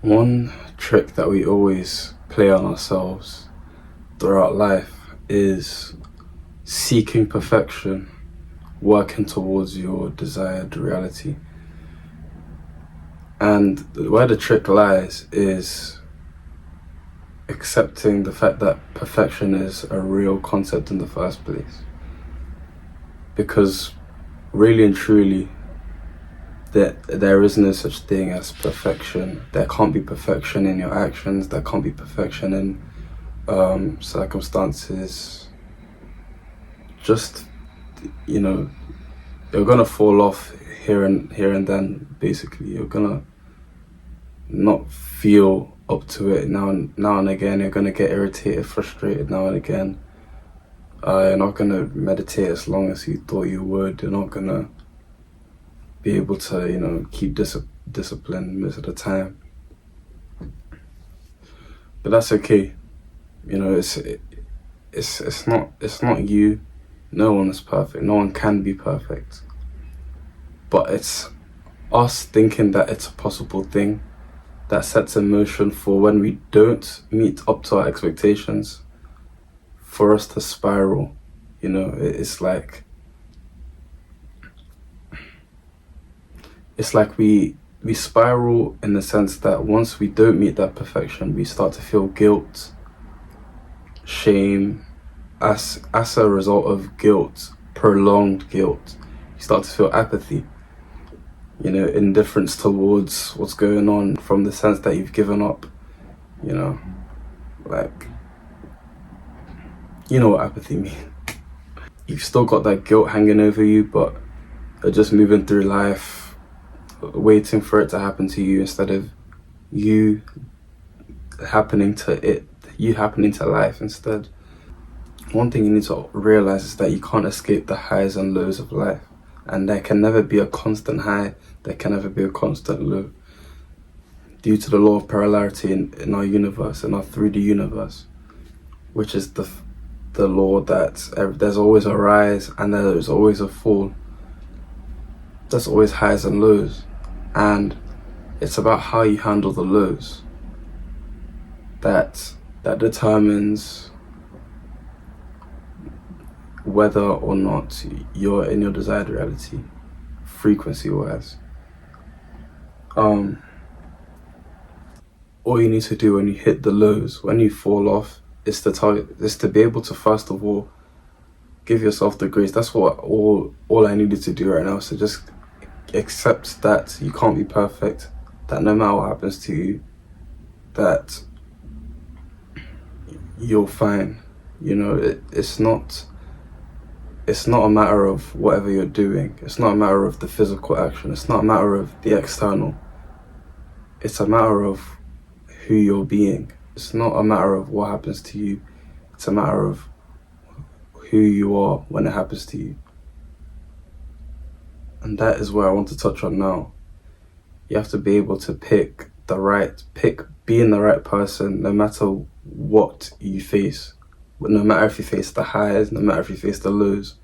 One trick that we always play on ourselves throughout life is seeking perfection, working towards your desired reality. And where the trick lies is accepting the fact that perfection is a real concept in the first place. Because really and truly, there is no such thing as perfection. There can't be perfection in your actions. There can't be perfection in circumstances. Just, you're gonna fall off here and then. Basically, you're gonna not feel up to it now and again. You're gonna get irritated, frustrated now and again. You're not gonna meditate as long as you thought you would. You're not gonna be able to, keep discipline most of the time. But that's okay. It's not you. No one is perfect. No one can be perfect. But it's us thinking that it's a possible thing that sets in motion for when we don't meet up to our expectations, for us to spiral. It's like we spiral in the sense that once we don't meet that perfection, we start to feel guilt, shame. As a result of guilt, prolonged guilt, you start to feel apathy, indifference towards what's going on, from the sense that you've given up, like, you know what apathy means. You've still got that guilt hanging over you, but you're just moving through life, waiting for it to happen to you instead of you happening to life instead. One thing you need to realize is that you can't escape the highs and lows of life, and there can never be a constant high, there can never be a constant low, due to the law of polarity in our universe, in our 3D universe, which is the law that there's always a rise and there's always a fall. There's always highs and lows, and it's about how you handle the lows that determines whether or not you're in your desired reality, frequency-wise. All you need to do when you hit the lows, when you fall off, is to be able to, first of all, give yourself the grace. That's what all I needed to do right now. So just accept that you can't be perfect, that no matter what happens to you, that you're fine. It's not a matter of whatever you're doing. It's not a matter of the physical action. It's not a matter of the external. It's a matter of who you're being. It's not a matter of what happens to you. It's a matter of who you are when it happens to you. And that is where I want to touch on now. You have to be able to being the right person no matter what you face. No matter if you face the highs, no matter if you face the lows,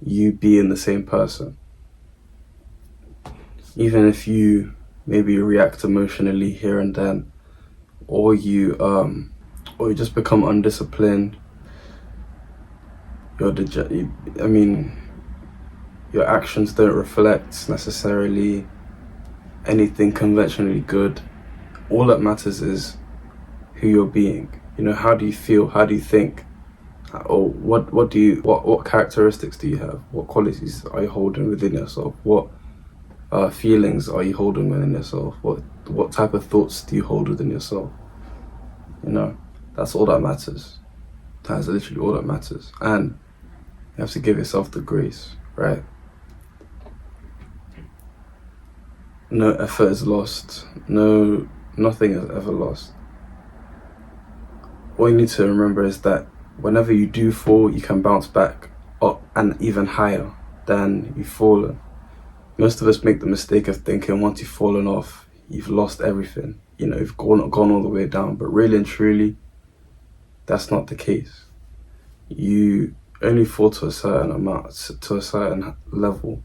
you being the same person. Even if you maybe react emotionally here and then, or you just become undisciplined, your actions don't reflect necessarily anything conventionally good. All that matters is who you're being. How do you feel? How do you think? Or what characteristics do you have? What qualities are you holding within yourself? What feelings are you holding within yourself? What type of thoughts do you hold within yourself? That's all that matters. That's literally all that matters. And you have to give yourself the grace, right? No effort is lost. Nothing is ever lost. All you need to remember is that whenever you do fall, you can bounce back up and even higher than you've fallen. Most of us make the mistake of thinking once you've fallen off, you've lost everything. You've gone all the way down. But really and truly, that's not the case. You only fall to a certain amount, to a certain level.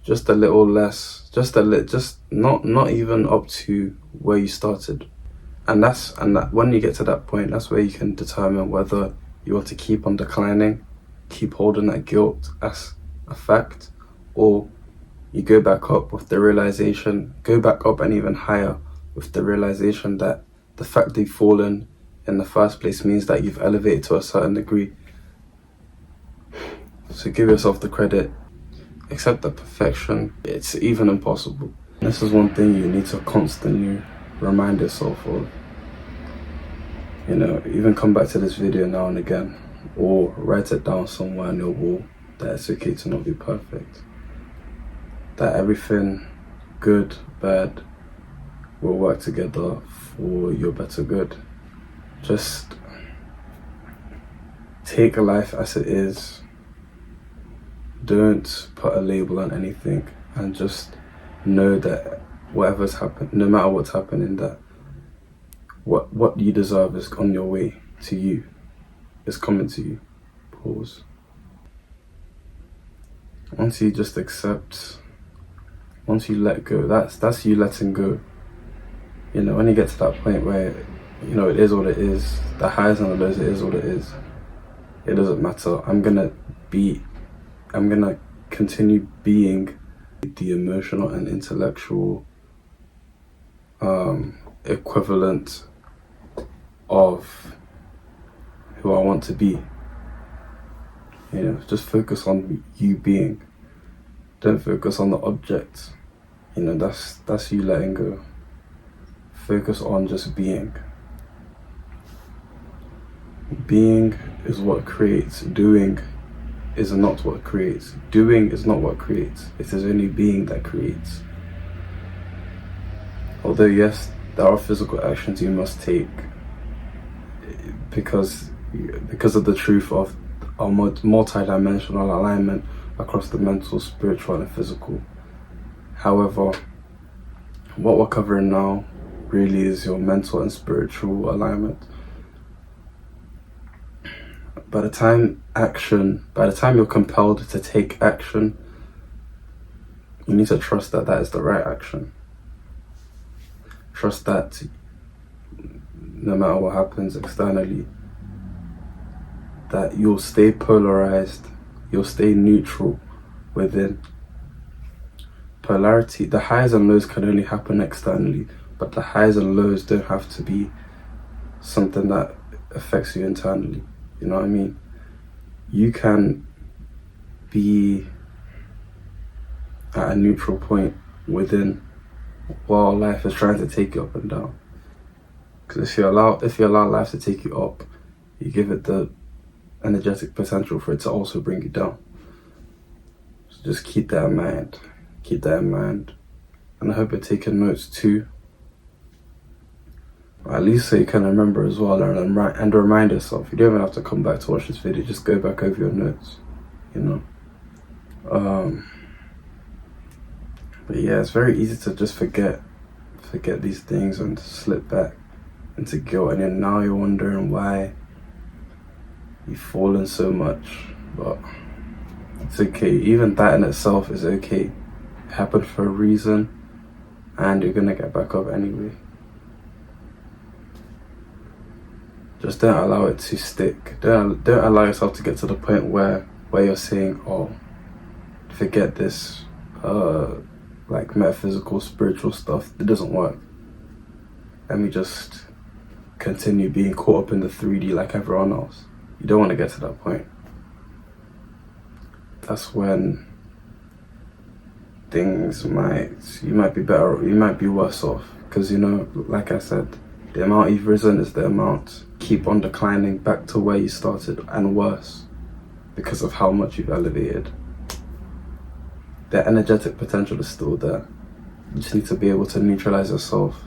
Just a little less, just not even up to where you started. And when you get to that point, that's where you can determine whether you want to keep on declining, keep holding that guilt as a fact, or you go back up with the realization, go back up and even higher with the realization that the fact that you've fallen in the first place means that you've elevated to a certain degree. So give yourself the credit. Accept that perfection, it's even impossible. This is one thing you need to constantly remind yourself of. You know, even come back to this video now and again, or write it down somewhere on your wall, that it's okay to not be perfect. That everything, good, bad, will work together for your better good. Just take life as it is. Don't put a label on anything, and just know that whatever's happened, no matter what's happening, that what you deserve is on your way to you. It's coming to you. Pause. Once you just accept, once you let go, that's you letting go. You know, when you get to that point where, you know, it is what it is, the highs and the lows, it is what it is. It doesn't matter. I'm gonna continue being the emotional and intellectual equivalent of who I want to be. You know, just focus on you being. Don't focus on the object. You know, that's you letting go. Focus on just being. Being is what creates. Doing is not what creates. Doing is not what creates. It is only being that creates. Although yes, there are physical actions you must take because of the truth of our multi-dimensional alignment across the mental, spiritual and physical. However, what we're covering now really is your mental and spiritual alignment. By the time you're compelled to take action, you need to trust that that is the right action. Trust that no matter what happens externally, that you'll stay polarized, you'll stay neutral within. Polarity, the highs and lows can only happen externally, but the highs and lows don't have to be something that affects you internally. You know what I mean? You can be at a neutral point within while life is trying to take you up and down. Because if you allow life to take you up, you give it the energetic potential for it to also bring you down. So just keep that in mind. Keep that in mind. And I hope you're taking notes too. Or at least so you can remember as well, and remind yourself. You don't even have to come back to watch this video, just go back over your notes, you know. But yeah, it's very easy to just forget these things and slip back into guilt, and then now you're wondering why you've fallen so much. But it's okay, even that in itself is okay. It happened for a reason, and you're gonna get back up anyway. Just don't allow it to stick. Don't allow yourself to get to the point where you're saying, oh, forget this like metaphysical, spiritual stuff. It doesn't work. Let me just continue being caught up in the 3D like everyone else. You don't want to get to that point. That's when you might be better, you might be worse off. Because, you know, like I said, the amount you've risen is the amount keep on declining back to where you started, and worse, because of how much you've elevated. The energetic potential is still there. You just need to be able to neutralize yourself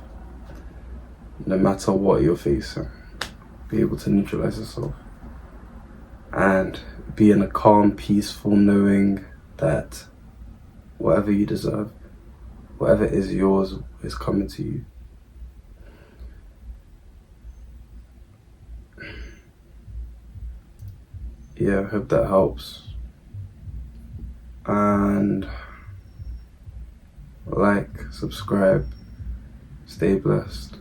no matter what you're facing. Be able to neutralize yourself and be in a calm, peaceful knowing that whatever you deserve, whatever is yours, is coming to you. Yeah, I hope that helps. And like, subscribe, Stay blessed.